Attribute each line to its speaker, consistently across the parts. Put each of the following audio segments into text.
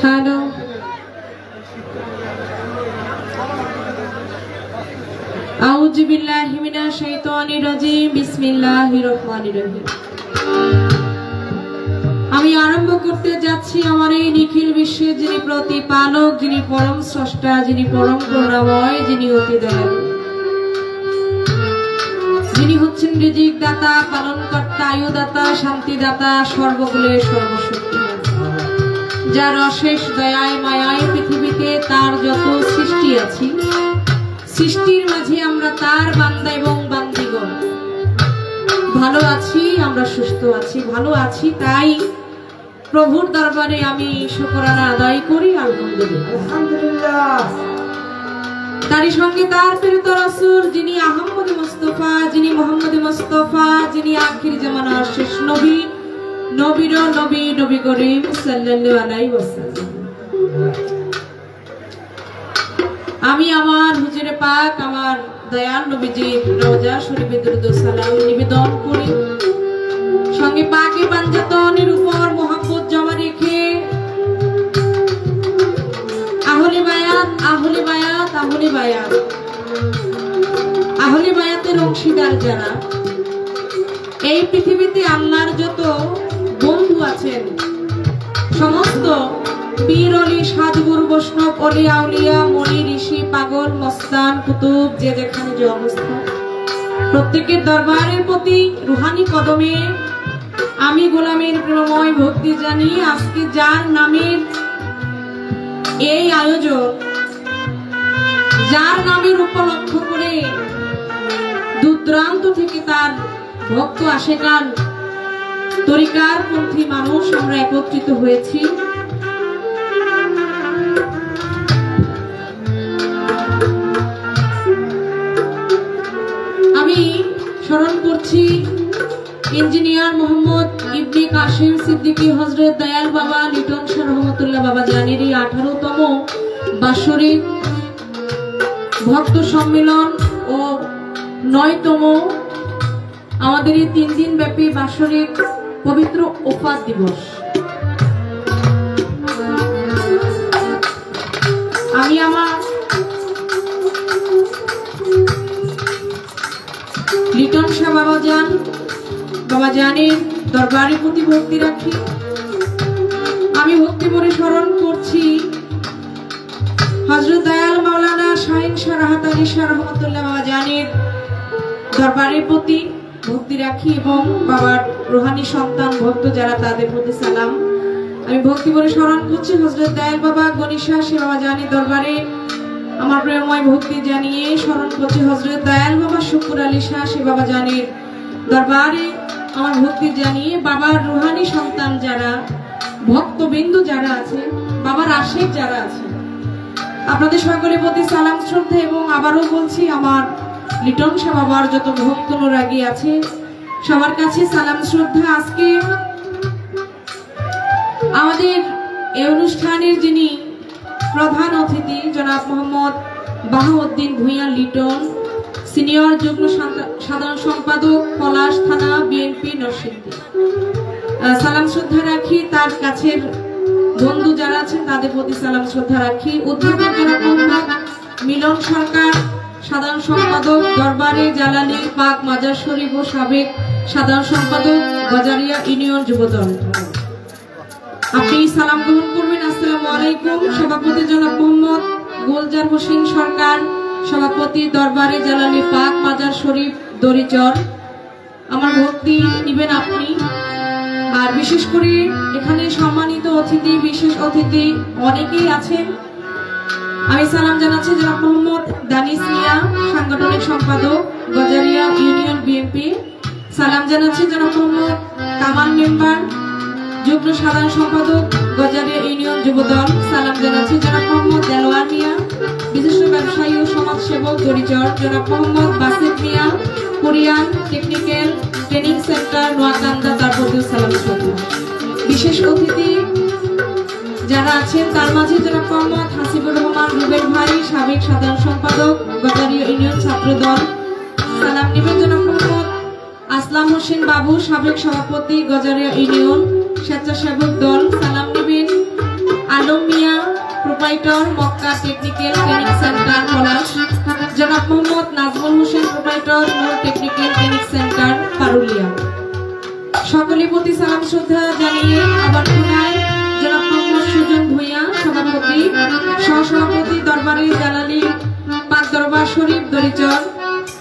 Speaker 1: Hello. আউযু বিল্লাহি মিনাশ শাইতানির রাজিম বিসমিল্লাহির রহমানির রহিম। আমি আরম্ভ করতে যাচ্ছি আমার এই নিখিল বিশ্বের যিনি প্রতিপালক, যিনি পরম স্রষ্টা, যিনি পরম করুণাময়, যিনি অতি দয়ালু, যিনি হচ্ছেন রিজিক দাতা, পালনকর্তা, আয়ুদাতা, শান্তিদাতা, সর্বকুলের সর্বশক্তি, যার অশেষ দয়ায় মায়ায় পৃথিবীতে তার যত সৃষ্টি আছে, সৃষ্টির মাঝে আমরা তার বান্দা এবং বান্দিগণ। ভালো আছি, আমরা সুস্থ আছি, ভালো আছি, তাই প্রভুর দরবারে আমি শুকরানা আদায় করি। আলহামদুলিল্লাহ। তারই সঙ্গে তার প্রেরিত রাসূল যিনি আহমদ মুস্তাফা, যিনি মোহাম্মদ মুস্তাফা, যিনি আখির জামানার শেষ নবী, নবীর নবী, নবী করিম সাল্লাল্লাহু আলাইহি ওয়াসাল্লাম। আমি আমার হুজুরে পাক, আমার দয়াল নবীজির রওজা শরীফে দরুদ ও সালাম নিবেদন করি, সঙ্গে পাকে পাঞ্জাতনের উপর মোহাম্মত জমা রেখে আহলে বায়াত, আহলে বায়াত, আহলে বায়াত, আহলে বায়াতের অংশীদার যারা, এই পৃথিবীতে আল্লাহর যত বন্ধু আছেন, সমস্ত পীর অলি, সাধুগুরু, বৈষ্ণব, অলিয়া উলিয়া, মনি, ঋষি, পাগল, মস্তান, কুতুব, যে যেখানে যে অবস্থা, প্রত্যেকের দরবারের প্রতি রুহানি কদমে আমি গোলামের প্রেমময় ভক্তি জানিয়ে আজকে যার নামের এই আয়োজন, যার নামের উপলক্ষ করে দূরদূরান্ত থেকে তার ভক্ত আশেকান তরিকার পন্থী মানুষ আমরা একত্রিত হয়েছি, আমি স্মরণ করছি ইঞ্জিনিয়ার মোহাম্মদ ইবনে কাসিম সিদ্দিকী হযরত দয়াল বাবা লিটন শাহ রহমতুল্লাহ বাবা জানের এই 18তম বাৎসরিক ভক্ত সম্মেলন ও 9তম আমাদের এই 3 দিন ব্যাপী বাৎসরিক পবিত্র ওফাত দিবস। আমি আমার বাবা জানেন দরবারের প্রতি ভক্তি রাখি। আমি ভক্তি ভরে স্মরণ করছি হযরত দয়াল মাওলানা শাহিন শাহ রাহাত আলী শাহ রহমাতুল্লাহ বাবা জানেন দরবারের প্রতি ভক্তি রাখি এবং বাবার রুহানি সন্তান ভক্ত যারা তাদের প্রতি সালাম। আমি ভক্তি ভরে স্মরণ করছি হযরত দয়াল বাবা গনি শাহ সে বাবা জানেন দরবারে আমার প্রেমময় ভক্তি জানিয়ে স্মরণ করছি হযরত দয়াল বাবা শুকুর আলী শাহ সে বাবা জানেন দরবারে আমার ভক্তি জানিয়ে বাবার রুহানি সন্তান যারা ভক্তবিন্দু যারা আছে বাবার আশিক যারা আছে আপনাদের সকলের প্রতি সালাম শ্রদ্ধা এবং আবারও বলছি আমার লিটন শাহ বাবার যত ভক্ত অনুরাগী আছে সবার কাছে সালাম শ্রদ্ধা। আজকে আমাদের এই অনুষ্ঠানের যিনি প্রধান অতিথি জনাব মোহাম্মদ বাহাউদ্দিন ভূঁইয়া লিটন সিনিয়র যুগ্ম সাধারণ সম্পাদক পলাশ থানা বিএনপি নরসিংদী, সালাম শ্রদ্ধা রাখি। তার কাছের বন্ধু যারা আছেন তাদের প্রতি সালাম শ্রদ্ধা রাখি। উদ্যোগের জনাব মোহাম্মদ মিলন সরকার সাধারণ সম্পাদক দরবারে জালালি পাক মাজার শরীফ ও সাবেক সাধারণ সম্পাদক গজারিয়া ইউনিয়ন যুবদল, আপনি সালাম গ্রহণ করবেন। আসসালামু আলাইকুম। সভাপতি জনাব মোহাম্মদ গুলজার হোসেন সরকার সভাপতি দরবারে জালালি পাক মাজার শরীফ দরিচর, আমার ভক্তি নিবেন আপনি। আর বিশেষ করে এখানে সম্মানিত অতিথি বিশেষ অতিথি অনেকেই আছেন। আমি সালাম জানাচ্ছি জনাব মোহাম্মদ দানিশ মিয়া সাংগঠনিক সম্পাদক গজারিয়া ইউনিয়ন বিএনপি, সালাম জানাচ্ছি জনাব মোহাম্মদ কামাল মেম্বার যুগ্ম সাধারণ সম্পাদক গজারিয়া ইউনিয়ন যুবদল, সালাম জানাচ্ছি জনাব মোহাম্মদ দেলোয়ার মিয়া বিশিষ্ট ব্যবসায়ী ও সমাজসেবক দরিচর, জনাব মোহাম্মদ বাসিত মিয়া কোরিয়ান টেকনিক্যাল ট্রেনিং সেন্টার নোয়াকান্দা, তার প্রতি সালাম শ্রদ্ধা। বিশেষ অতিথি যারা আছেন তার মাঝে জনাব মোহাম্মদ হাসিবুর রহমান রুবেল ভাই সাবেক সাধারণ সম্পাদক গজারিয়া ইউনিয়ন ছাত্র দল, সালাম নেবেন জনাব মোহাম্মদ আসলাম হোসেন বাবু সাবেক সভাপতি গজারিয়া ইউনিয়ন স্বেচ্ছাসেবক দল, সালাম নেবেন Alam Mia proprietor Makka technical training centre Palash, জনাব Mohammad Nazmul Hossain proprietor Noor technical training centre Parulia. সকলের প্রতি সালাম শ্রদ্ধা জানিয়ে আবার পুনরায় জনাব মোহাম্মদ সুজন ভূঁইয়া সভাপতি সহসভাপতি দরবারে জালালি পাক দরবার শরীফ দরিচর,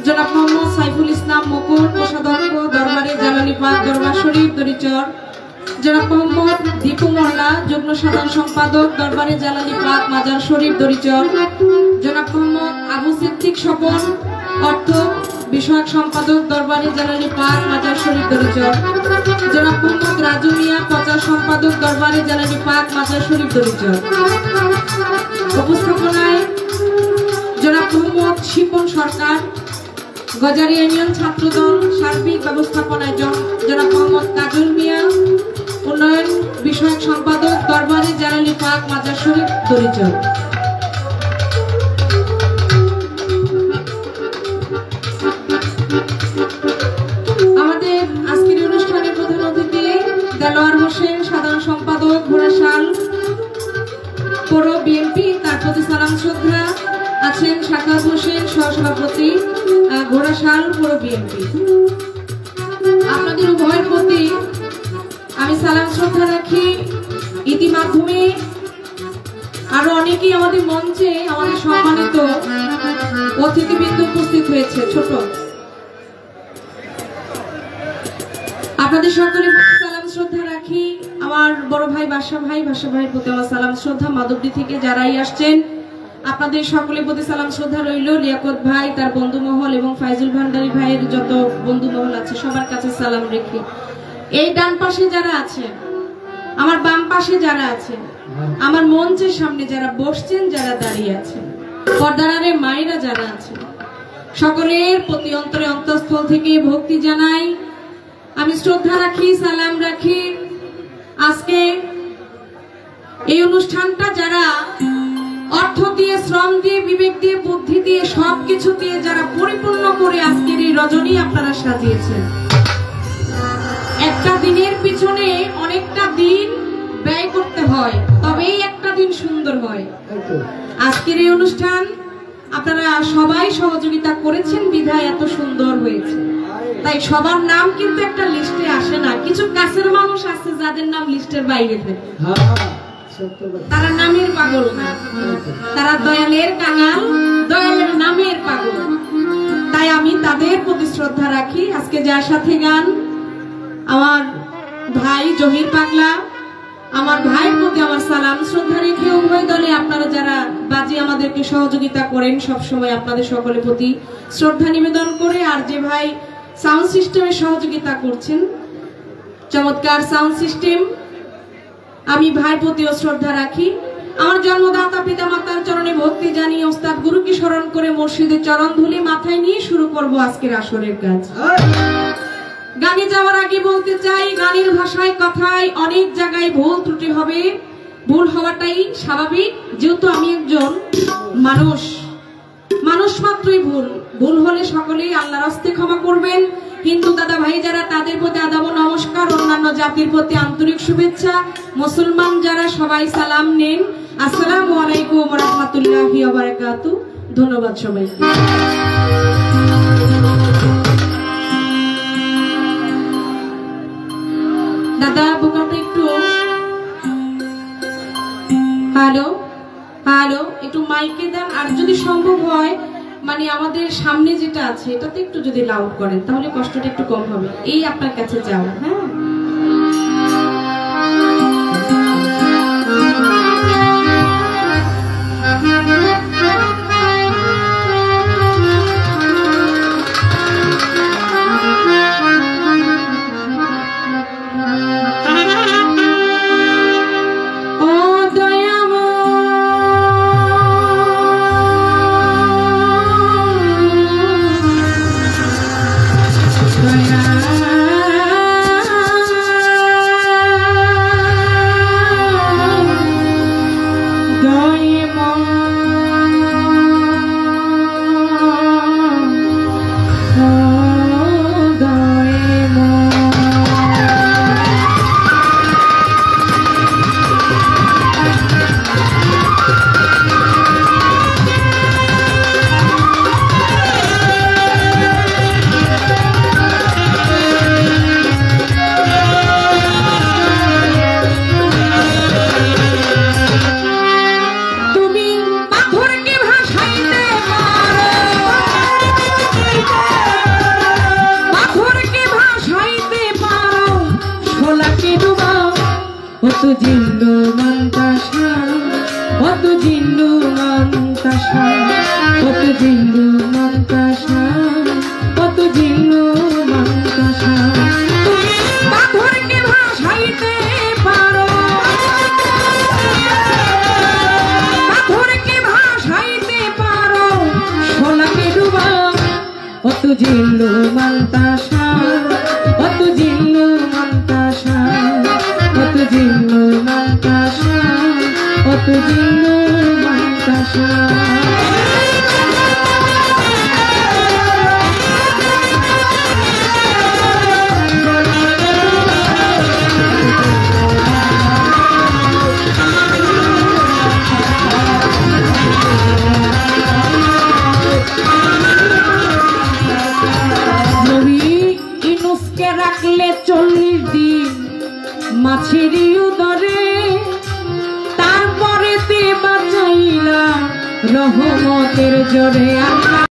Speaker 1: জনাব মোহাম্মদ সাইফুল ইসলাম মুকুল কোষাধ্যক্ষ দরবারে জালালি পাক দরবার শরীফ দরিচর, জনাব মোহাম্মদ দীপু মোল্লা যুগ্ম সাধারণ সম্পাদক দরবারে জালালি পাক মাজার শরীফ দরিচর, জনাব মোহাম্মদ আবু সিদ্দিক স্বপন অর্থ বিষয়ক সম্পাদক দরবারে জালালি পাক মাজার শরীফ দরিচর, জনাব মোহাম্মদ রাজু মিয়া প্রচার সম্পাদক দরবারে জালালি পাক মাজার শরীফ দরিচর। উপস্থাপনায় জনাব মোহাম্মদ শিপন সরকার গজারিয়া ইউনিয়ন ছাত্রদল, সার্বিক ব্যবস্থাপনায় জনাব মোহাম্মদ কাজল মিয়া উন্নয়ন বিষয়ক সম্পাদক দরবারে জালালি পাক মাজার শরীফ দরিচর। আমাদের আজকের অনুষ্ঠানের প্রধান অতিথি দেলোয়ার হোসেন সাধারণ সম্পাদক ঘোড়াশাল পৌর বিএনপি, তার প্রতি সালাম শ্রদ্ধা আছেন সাকাত হোসেন সহসভাপতি ঘোড়াশাল পৌর বিএনপি। আপনাদের উভয়ের প্রতি আমি সালাম শ্রদ্ধা রাখি। ইতিমাধ্যমে আরো অনেকেই আমাদের মঞ্চে আমাদের সম্মানিত অতিথিবৃন্দ উপস্থিত হয়েছে। ছোট আপনাদের সকলের প্রতি সালাম শ্রদ্ধা রাখি। আমার বড় ভাই বাসা ভাইয়ের প্রতি আমার সালাম শ্রদ্ধা। মাধবদী থেকে যারাই আসছেন আপনাদের সকলের প্রতি সালাম শ্রদ্ধা রইল। লিয়াকত ভাই তার বন্ধু মহল এবং ফাইজুল ভান্ডারী ভাইয়ের যত বন্ধু মহল আছে সবার কাছে সালাম রেখে এই ডান পাশে যারা আছেন, আমার বাম পাশে যারা আছেন, আমার মঞ্চের সামনে যারা বসছেন, যারা দাঁড়িয়ে আছেন, পর্দারে মায়েরা যারা আছেন, সকলের প্রতি অন্তরে অন্তঃস্থল থেকে ভক্তি জানাই, আমি শ্রদ্ধা রাখি, সালাম রাখি। আজকে এই অনুষ্ঠানটা যারা অর্থ দিয়ে, শ্রম দিয়ে, বিবেক দিয়ে, বুদ্ধি দিয়ে, সবকিছু দিয়ে যারা পরিপূর্ণ করে আজকের এই রজনী আপনারা সাজিয়েছেন, একটা দিনের পিছনে অনেকটা দিন ব্যয় করতে হয়, তবেই একটা দিন সুন্দর হয়। আজকের এই অনুষ্ঠান আপনারা সবাই সহযোগিতা করেছেন বিধায় এত সুন্দর হয়েছে। তাই সবার নাম কিন্তু একটা লিস্টে আসে না, কিছু কাছের মানুষ আছে যাদের নাম লিস্টের বাইরে থাকে, তারা নামের পাগল না, তারা দয়ালের কাঙাল, দয়ালের নামের পাগল। তাই আমি তাদের প্রতি শ্রদ্ধা রাখি। আজকে যার সাথে গান, আমার ভাই জহির পাগলা, আমার ভাইয়ের প্রতি আমার সালাম শ্রদ্ধা রেখে উভয় দলে আপনারা যারা বাজি আমাদেরকে সহযোগিতা করেন সব সময় আপনাদের সকলের প্রতি শ্রদ্ধা নিবেদন করে, আর যে ভাই সাউন্ড সিস্টেমে সহযোগিতা করছেন, চমৎকার সাউন্ড সিস্টেম, আমি ভাইয়ের প্রতিও শ্রদ্ধা রাখি। আমার জন্মদাতা পিতা মাতার চরণে ভক্তি জানিয়ে ওস্তাদ গুরুকে স্মরণ করে মুর্শিদের চরণ ধুলি মাথায় নিয়ে শুরু করব আজকের আসরের কাজ। গানে যাওয়ার আগে বলতে চাই, গানের ভাষায় কথায় অনেক জায়গায় ভুল ত্রুটি হবে, ভুল হওয়াটাই স্বাভাবিক, যেহেতু আমি একজন মানুষ, মানুষ মাত্রই ভুল, ভুল হলে সকলেই আল্লাহর হস্তে ক্ষমা করবেন। হিন্দু দাদা ভাই যারা তাদের প্রতি আদাব নমস্কার, অন্যান্য জাতির প্রতি আন্তরিক শুভেচ্ছা, মুসলমান যারা সবাই সালাম নেন, আসসালামু আলাইকুম ওয়া রাহমাতুল্লাহি ওয়া বারাকাতুহু। ধন্যবাদ সবাইকে। দাদা বোকাটা একটু হ্যালো হ্যালো একটু মাইকে দেন, আর যদি সম্ভব হয় মানে আমাদের সামনে যেটা আছে এটাতে একটু যদি লাউড করেন তাহলে কষ্টটা একটু কম হবে। এই আপনার কাছে যাও। হ্যাঁ,
Speaker 2: জিন্দু মন্তাসা, কত জিন্দু মন্তাসা, কত জিন্দু মন্তাসা, কত জিন্দু মন্তাসা। তুমি পাথরকে ভাসাইতে পারো, পাথরকে ভাসাইতে পারো, সোনাকে ডুবাও, কত জিন্দু মন্তাসা, কত জিন্দু মন্তাসা, কত জিন্দু মন্তাসা, কত জিন্দু মন্তাসা। ইনুসকে রাখলে 40 দিন মাছেরই উদরে, তারপরে তে বাঁচাইলা রহমতের জোরে। আল্লাহ